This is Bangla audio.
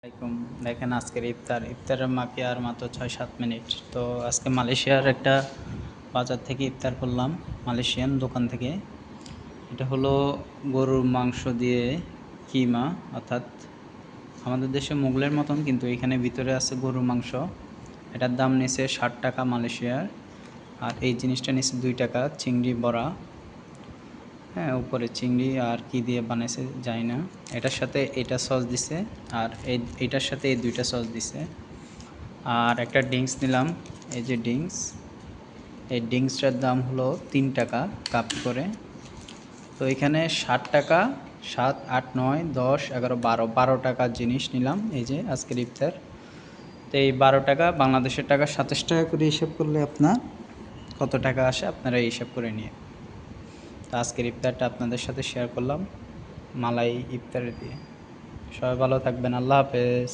আসসালামাইকুম। দেখেন আজকের ইফতারের মাকে আর মাত্র 6-7 মিনিট। তো আজকে মালয়েশিয়ার একটা বাজার থেকে ইফতার করলাম, মালয়েশিয়ান দোকান থেকে। এটা হলো গরুর মাংস দিয়ে কিমা, অর্থাৎ আমাদের দেশে মোগলের মতন, কিন্তু এখানে ভিতরে আছে গরুর মাংস। এটার দাম নিছে 60 টাকা মালয়েশিয়ার। আর এই জিনিসটা নিছে 2 টাকা, চিংড়ি বড়া। হ্যাঁ, উপরে চিংড়ি আর কি দিয়ে বানাইছে জানি না। এটার সাথে এটা সস দিছে, আর এইটার সাথে এই দুইটা সস দিছে। আর একটা ড্রিঙ্কস নিলাম, এই যে ড্রিঙ্কস, এই ড্রিঙ্কসটার দাম হলো 3 টাকা কাপ করে। তো এখানে 60 টাকা, 7, 8, 9, 10, 11, 12 টাকার জিনিস নিলাম। এই যে আজকের ইফতার। তো এই 12 টাকা বাংলাদেশের টাকা 27 টাকা করে হিসাব করলে আপনার কত টাকা আসে আপনারা হিসাব করে নিয়ে। তো আজকের ইফতারটা আপনাদের সাথে শেয়ার করলাম মালাই ইফতার দিয়ে। সবাই ভালো থাকবেন, আল্লাহ হাফেজ।